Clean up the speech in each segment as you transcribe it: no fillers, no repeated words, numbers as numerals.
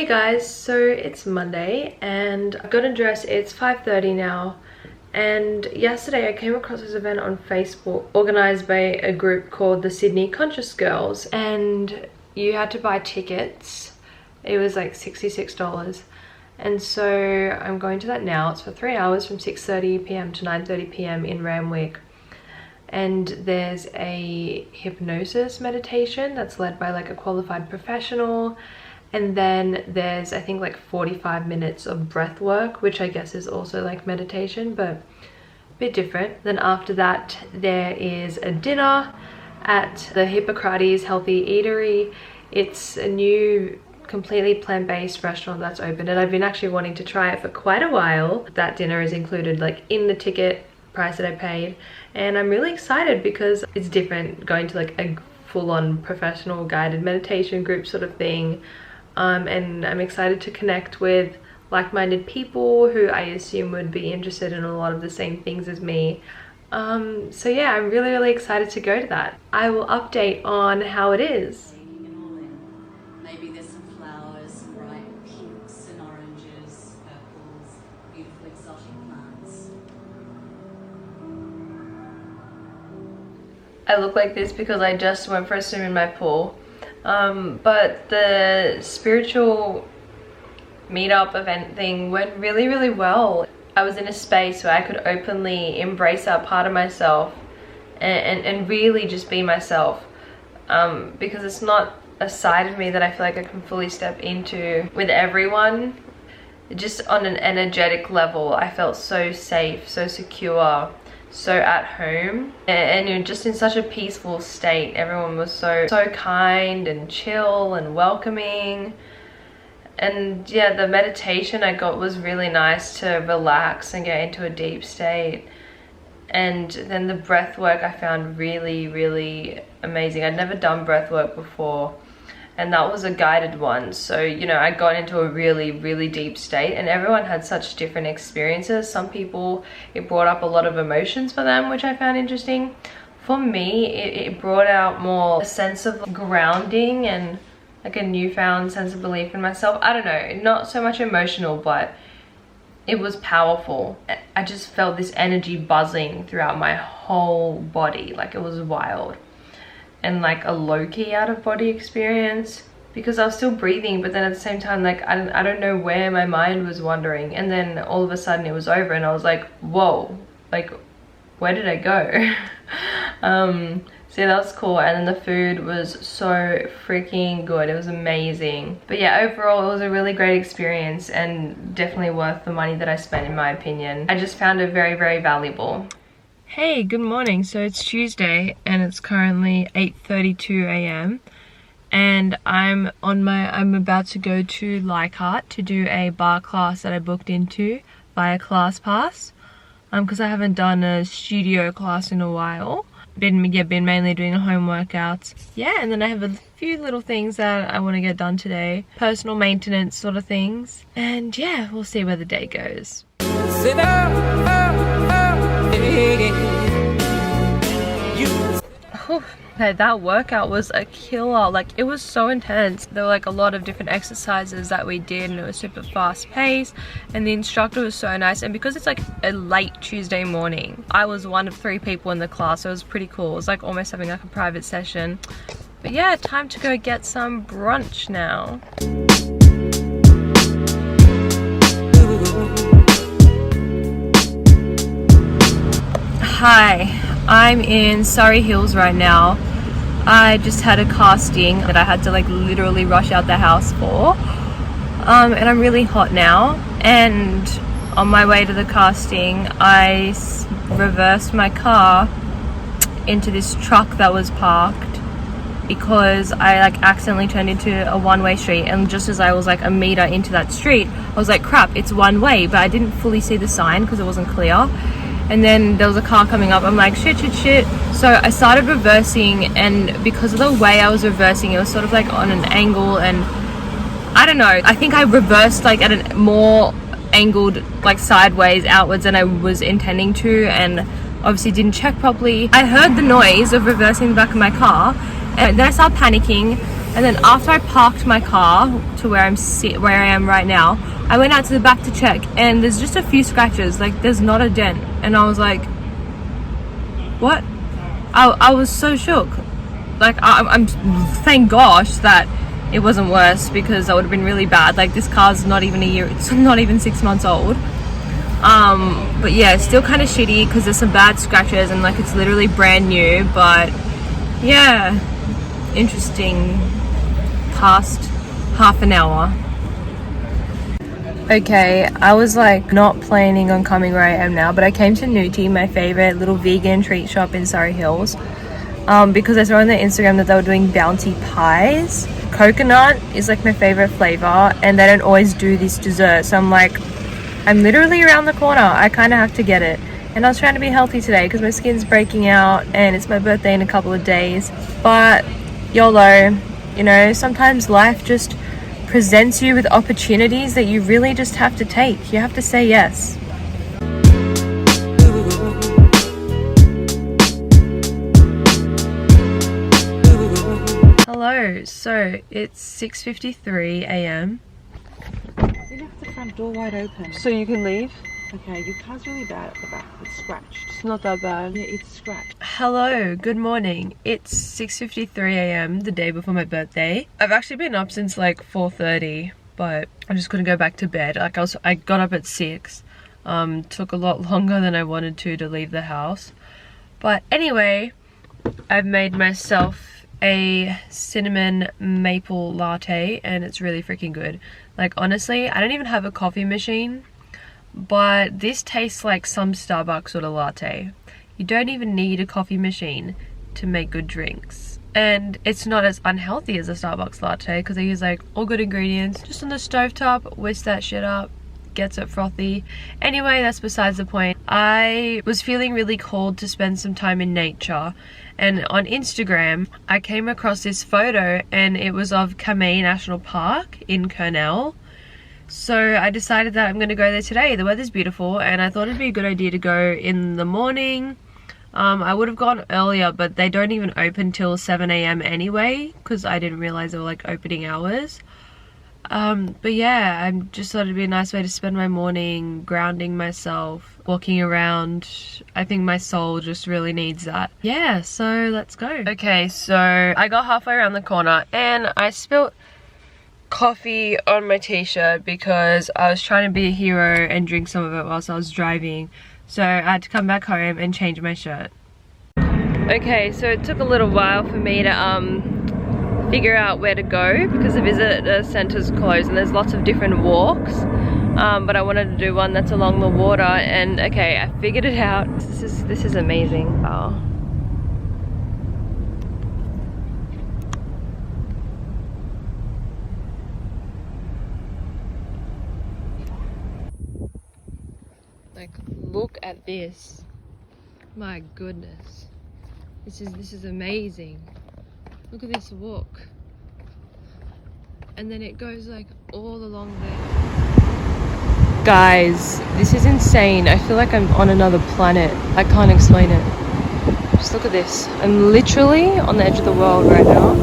Hey guys, so it's Monday and I've got a dress. It's 5:30 now, and yesterday I came across this event on Facebook organized by a group called the Sydney Conscious Girls, and you had to buy tickets. It was like $66, and so I'm going to that now. It's for 3 hours from 6:30 p.m. to 9:30 p.m. in Ramwick, and there's a hypnosis meditation that's led by like a qualified professional. And then there's, I think, like 45 minutes of breath work, which I guess is also like meditation, but a bit different. Then after that, there is a dinner at the Hippocrates Healthy Eatery. It's a new, completely plant-based restaurant that's opened, and I've been actually wanting to try it for quite a while. That dinner is included like in the ticket price that I paid, and I'm really excited because it's different going to like a full-on professional guided meditation group sort of thing. And I'm excited to connect with like-minded people who I assume would be interested in a lot of the same things as me. So yeah, I'm really excited to go to that. I will update on how it is. Maybe there's some flowers, some bright pinks and oranges, purples, beautiful exotic plants. I look like this because I just went for a swim in my pool. But the spiritual meetup event thing went really well. I was in a space where I could openly embrace that part of myself and really just be myself, because it's not a side of me that I feel like I can fully step into with everyone. Just on an energetic level, I felt so safe, so secure, so at home, and you're just in such a peaceful state. Everyone was so kind and chill and welcoming, and yeah, the meditation I got was really nice to relax and get into a deep state. And then the breath work I found really amazing. I'd never done breath work before, and that was a guided one, so you know, I got into a really deep state, and everyone had such different experiences. Some people, it brought up a lot of emotions for them, which I found interesting. For me, it brought out more a sense of grounding and like a newfound sense of belief in myself. I don't know, not so much emotional, but it was powerful. I just felt this energy buzzing throughout my whole body, like it was wild. And like a low-key out-of-body experience, because I was still breathing, but then at the same time, like I don't know where my mind was wandering, and then all of a sudden it was over and I was like, whoa, like where did I go? So yeah, that was cool. And then the food was so freaking good. It was amazing. But yeah, overall it was a really great experience and definitely worth the money that I spent, in my opinion. I just found it very valuable. Hey, good morning. So it's Tuesday and it's currently 8:32 a.m. and I'm about to go to Leichhardt to do a bar class that I booked into via ClassPass, because I haven't done a studio class in a while. Been mainly doing home workouts. Yeah, and then I have a few little things that I want to get done today, personal maintenance sort of things, and yeah, we'll see where the day goes. Okay, that workout was a killer. Like, it was so intense. There were like a lot of different exercises that we did, and it was super fast paced, and the instructor was so nice. And because it's like a late Tuesday morning, I was one of 3 people in the class, so it was pretty cool. It was like almost having like a private session. But yeah, time to go get some brunch now. Hi, I'm in Surrey Hills right now. I just had a casting that I had to like literally rush out the house for, and I'm really hot now. And on my way to the casting, I reversed my car into this truck that was parked because I like accidentally turned into a one-way street, and just as I was like a meter into that street, I was like, crap, it's one way, but I didn't fully see the sign because it wasn't clear. And then there was a car coming up. I'm like, shit. So I started reversing, and because of the way I was reversing, it was sort of like on an angle, and I don't know, I think I reversed like at a more angled, like sideways outwards than I was intending to, and obviously didn't check properly. I heard the noise of reversing the back of my car, and then I started panicking. And then after I parked my car to where I am right now, I went out to the back to check, and there's just a few scratches. Like, there's not a dent. And I was like, what? I was so shook. Like, I'm thank gosh that it wasn't worse, because that would have been really bad. Like, this car's not even a year, it's not even 6 months old. But yeah, still kind of shitty because there's some bad scratches and like it's literally brand new. But yeah, interesting past half an hour. Okay, I was like not planning on coming where I am now, but I came to Nuti, my favorite little vegan treat shop in Surrey Hills, because I saw on their Instagram that they were doing bounty pies. Coconut is like my favorite flavor, and they don't always do this dessert, so I'm like, I'm literally around the corner, I kind of have to get it. And I was trying to be healthy today because my skin's breaking out and it's my birthday in a couple of days. But YOLO, you know, sometimes life just presents you with opportunities that you really just have to take. You have to say yes. Hello, so it's 6:53 a.m. You left the front door wide open. So you can leave? Okay, your car's really bad at the back. It's scratched. It's not that bad. Yeah, it's scratched. Hello, good morning. It's 6:53 a.m. the day before my birthday. I've actually been up since like 4:30, but I just couldn't go back to bed. Like I got up at 6. Took a lot longer than I wanted to leave the house. But anyway, I've made myself a cinnamon maple latte and it's really freaking good. Like honestly, I don't even have a coffee machine, but this tastes like some Starbucks sort of latte. You don't even need a coffee machine to make good drinks. And it's not as unhealthy as a Starbucks latte because they use like all good ingredients. Just on the stovetop, whisk that shit up, gets it frothy. Anyway, that's besides the point. I was feeling really called to spend some time in nature, and on Instagram I came across this photo and it was of Kamei National Park in Cornell. So I decided that I'm going to go there today. The weather's beautiful and I thought it'd be a good idea to go in the morning. I would have gone earlier, but they don't even open till 7 a.m. anyway because I didn't realize they were like opening hours. But yeah, I just thought it'd be a nice way to spend my morning grounding myself, walking around. I think my soul just really needs that. Yeah, so let's go. Okay, so I got halfway around the corner and I spilt coffee on my t-shirt because I was trying to be a hero and drink some of it whilst I was driving. So I had to come back home and change my shirt. Okay, so it took a little while for me to figure out where to go because the visitor center's closed and there's lots of different walks, but I wanted to do one that's along the water. And okay, I figured it out. This is amazing. Wow. Like, look at this. My goodness, this is amazing. Look at this walk. And then it goes like all along there. Guys, this is insane. I feel like I'm on another planet. I can't explain it. Just look at this. I'm literally on the edge of the world right now.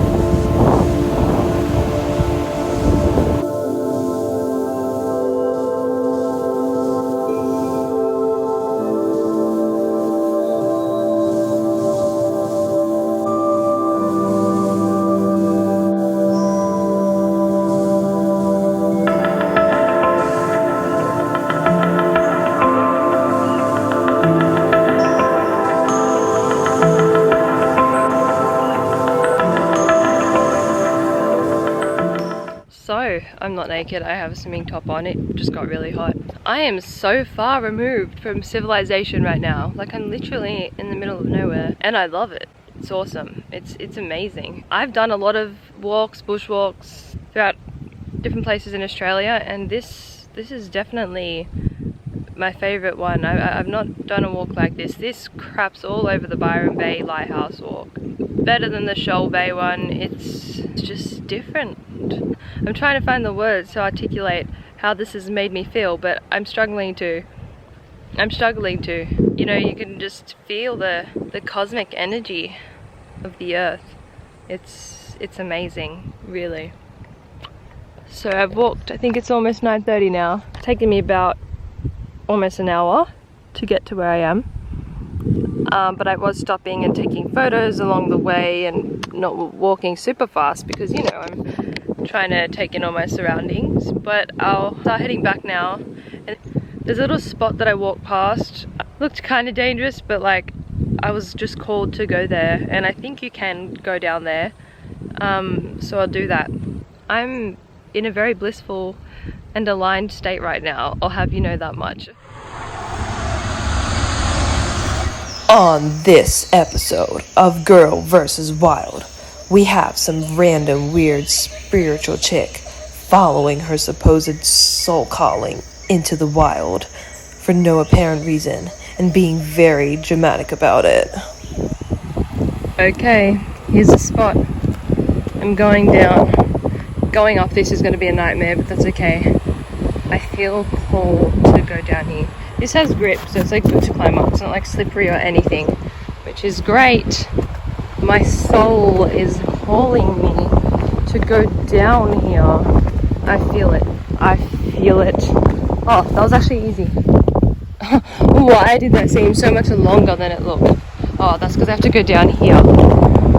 So, I'm not naked, I have a swimming top on, it just got really hot. I am so far removed from civilization right now. Like, I'm literally in the middle of nowhere and I love it. It's awesome. It's amazing. I've done a lot of walks, bushwalks throughout different places in Australia, and this is definitely my favorite one. I've not done a walk like this. This craps all over the Byron Bay Lighthouse walk. Better than the Shoal Bay one. It's just different. I'm trying to find the words to articulate how this has made me feel, but I'm struggling to. You know, you can just feel the cosmic energy of the earth. It's it's amazing, really. So I've walked, I think it's almost 9:30 now. It's taken me about almost an hour to get to where I am. But I was stopping and taking photos along the way and not walking super fast because, you know, I'm trying to take in all my surroundings. But I'll start heading back now. And there's a little spot that I walked past. Looked kind of dangerous, but like I was just called to go there, and I think you can go down there. So I'll do that. I'm in a very blissful and aligned state right now. I'll have you know that much. On this episode of Girl vs. Wild, we have some random weird spiritual chick following her supposed soul calling into the wild for no apparent reason and being very dramatic about it. Okay, here's the spot. I'm going down. Going off this is going to be a nightmare, but that's okay. I feel called to go down here. This has grip, so it's like good to climb up. It's not like slippery or anything, which is great. My soul is calling me to go down here. I feel it. I feel it. Oh, that was actually easy. Why did that seem so much longer than it looked? Oh, that's because I have to go down here.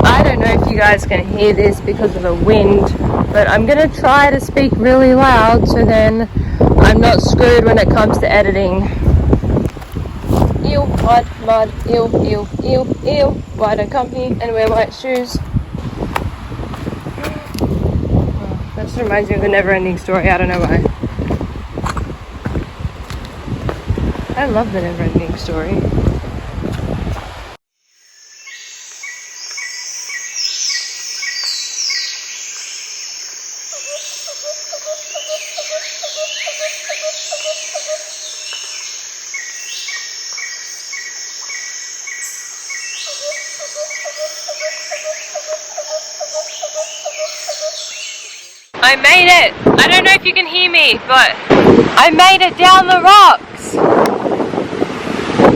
I don't know if you guys can hear this because of the wind, but I'm gonna try to speak really loud so then I'm not screwed when it comes to editing. Ew, mud, mud, ew, ew, ew, ew. Why don't come here and wear white shoes? Oh, that just reminds me of a never-ending story, I don't know why. I love the never-ending story. I made it! I don't know if you can hear me, but I made it down the rocks!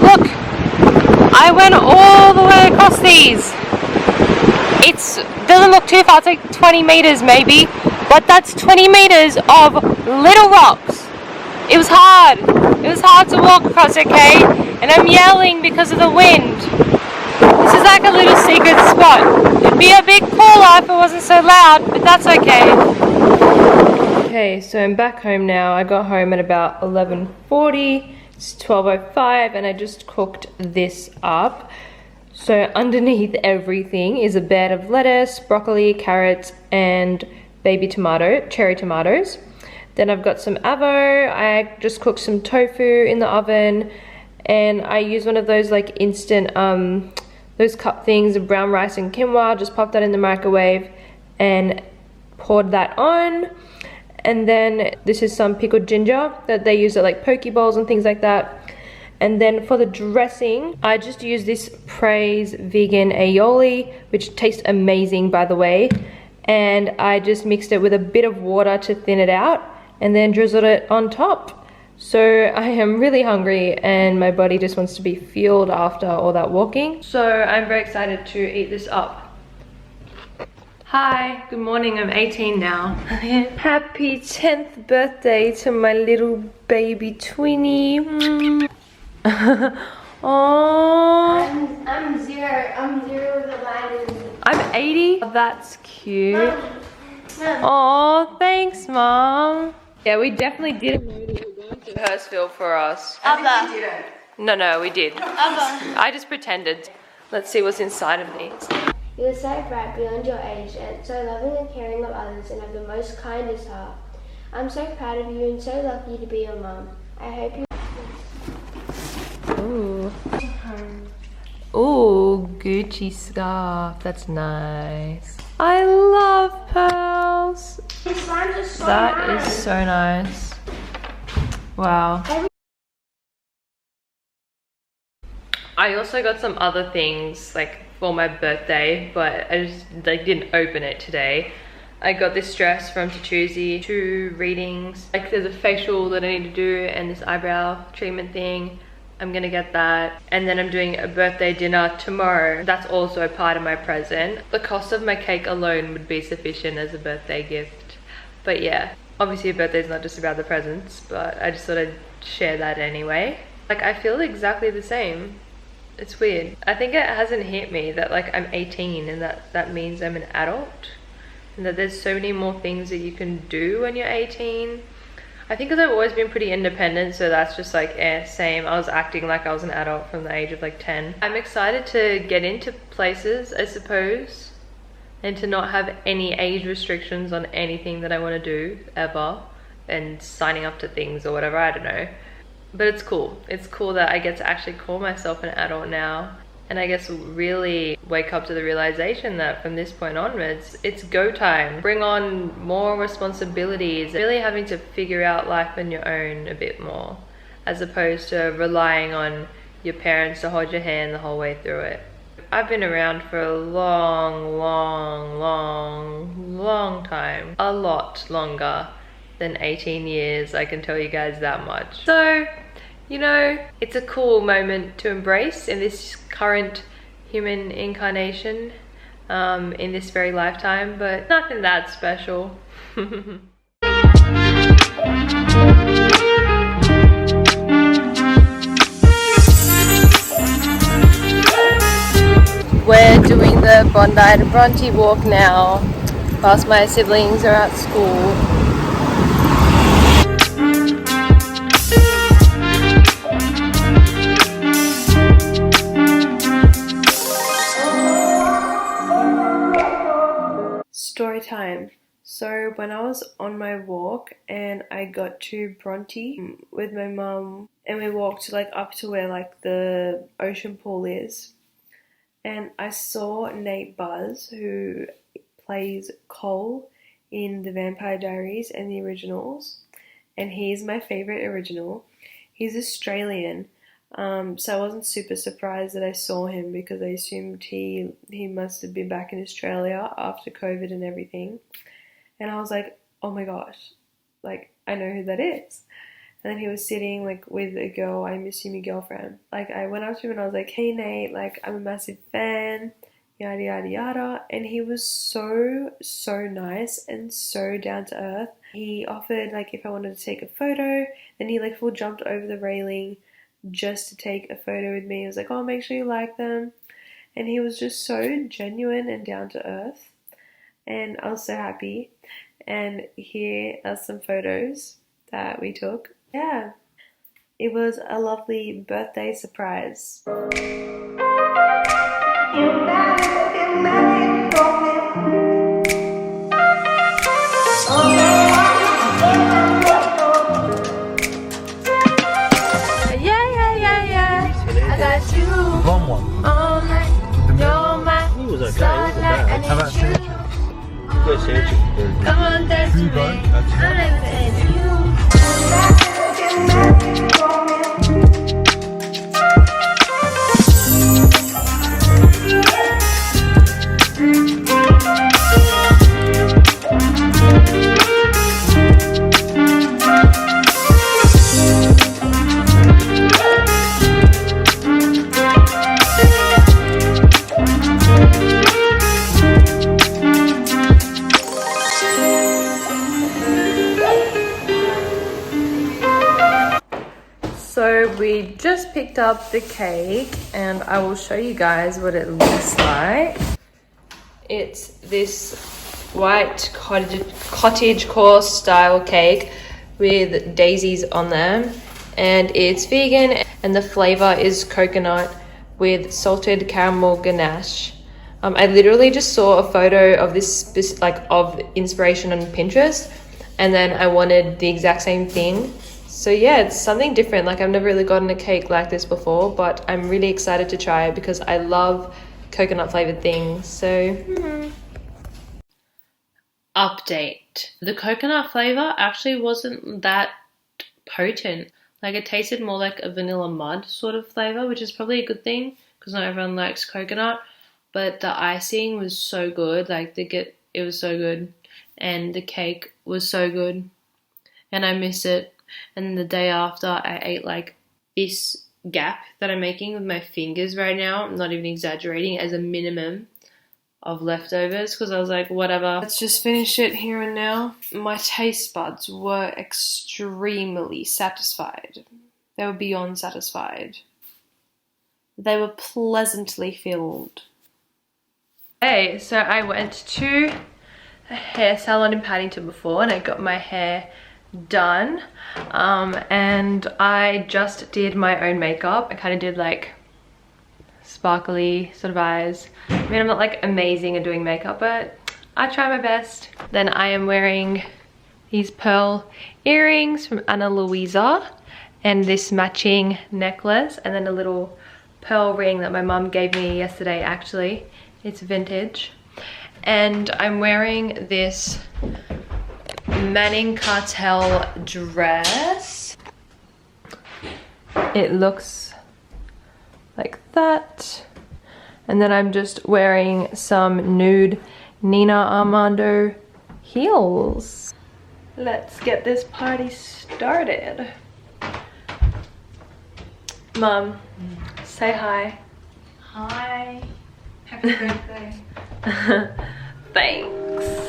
Look! I went all the way across these! It doesn't look too far, it's like 20 meters maybe, but that's 20 meters of little rocks! It was hard! It was hard to walk across, okay? And I'm yelling because of the wind. This is like a little secret spot. It'd be a bit cooler if it wasn't so loud, but that's okay. Okay, so I'm back home now. I got home at about 11:40. It's 12:05 and I just cooked this up. So underneath everything is a bed of lettuce, broccoli, carrots, and baby cherry tomatoes. Then I've got some avo. I just cooked some tofu in the oven, and I use one of those like instant those cup things of brown rice and quinoa. Just popped that in the microwave and poured that on. And then this is some pickled ginger that they use at like poke bowls and things like that. And then for the dressing, I just use this Praise vegan aioli, which tastes amazing by the way. And I just mixed it with a bit of water to thin it out and then drizzled it on top. So I am really hungry and my body just wants to be fueled after all that walking. So I'm very excited to eat this up. Hi, good morning, I'm 18 now. Happy 10th birthday to my little baby twinny. Aww. I'm zero. I'm zero with a line. I'm 80. Oh, that's cute. Oh, thanks, Mom. Yeah, we definitely didn't know that you were going to Hurstville for us. Abba. No, we did. Abba. I just pretended. Let's see what's inside of these. You are so bright beyond your age and so loving and caring of others and have the most kindest heart. I'm so proud of you and so lucky to be your mum. I hope you... Ooh. Ooh, Gucci scarf. That's nice. I love pearls. These slimes are so That nice. is so nice. Wow. I also got some other things like for my birthday, but I just like didn't open it today. I got this dress from Tutuzi, 2 readings. Like there's a facial that I need to do and this eyebrow treatment thing. I'm gonna get that. And then I'm doing a birthday dinner tomorrow. That's also a part of my present. The cost of my cake alone would be sufficient as a birthday gift. But yeah, obviously a birthday is not just about the presents, but I just thought I'd share that anyway. Like, I feel exactly the same. It's weird. I think it hasn't hit me that like I'm 18 and that means I'm an adult. And that there's so many more things that you can do when you're 18. I think because I've always been pretty independent, so that's just like, same. I was acting like I was an adult from the age of like 10. I'm excited to get into places, I suppose, and to not have any age restrictions on anything that I want to do, ever, and signing up to things or whatever, I don't know. But it's cool. It's cool that I get to actually call myself an adult now. And I guess really wake up to the realization that from this point onwards, it's go time. Bring on more responsibilities, really having to figure out life on your own a bit more, as opposed to relying on your parents to hold your hand the whole way through it. I've been around for a long time. A lot longer than 18 years, I can tell you guys that much. So, you know, it's a cool moment to embrace in this current human incarnation, in this very lifetime, but nothing that special. We're doing the Bondi to Bronte walk now, whilst my siblings are at school. Story time. So when I was on my walk and I got to Bronte with my mum, and we walked like up to where like the ocean pool is, and I saw Nate Buzz, who plays Cole in the Vampire Diaries and the originals, and he's my favorite original. He's Australian. So I wasn't super surprised that I saw him, because I assumed he must have been back in Australia after COVID and everything. And I was like, oh my gosh, like, I know who that is. And then he was sitting like with a girl, I'm assuming girlfriend. Like, I went up to him and I was like, hey Nate, like, I'm a massive fan, yada yada yada. And he was so nice and so down to earth. He offered like if I wanted to take a photo, then he like full jumped over the railing just to take a photo with me. He was like, oh, make sure you like them. And he was just so genuine and down to earth, and I was so happy. And here are some photos that we took. Yeah, it was a lovely birthday surprise. Wrong one. All night, you're my He was okay, he wasn't bad. How about Sergio? You go Sergio. come on, dance with me. I'm never So we just picked up the cake, and I will show you guys what it looks like. It's this white cottage course style cake with daisies on them, and it's vegan, and the flavor is coconut with salted caramel ganache. I literally just saw a photo of this like of inspiration on Pinterest, and then I wanted the exact same thing. So yeah, it's something different. Like, I've never really gotten a cake like this before, but I'm really excited to try it because I love coconut flavored things. So Update. The coconut flavor actually wasn't that potent. Like, it tasted more like a vanilla mud sort of flavor, which is probably a good thing because not everyone likes coconut. But the icing was so good. Like, it was so good, and the cake was so good, and I miss it. And the day after, I ate like this gap that I'm making with my fingers right now. I'm not even exaggerating, as a minimum of leftovers, because I was like, whatever, let's just finish it here and now. My taste buds were extremely satisfied. They were beyond satisfied. They were pleasantly filled. Hey, so I went to a hair salon in Paddington before and I got my hair done, and I just did my own makeup. I kind of did like sparkly sort of eyes. I mean, I'm not like amazing at doing makeup, but I try my best. Then I am wearing these pearl earrings from Ana Luisa and this matching necklace, and then a little pearl ring that my mum gave me yesterday. Actually, it's vintage. And I'm wearing this Manning Cartel dress. It looks like that. And then I'm just wearing some nude Nina Armando heels. Let's get this party started. Mum, say hi. Hi. Happy birthday. Thanks.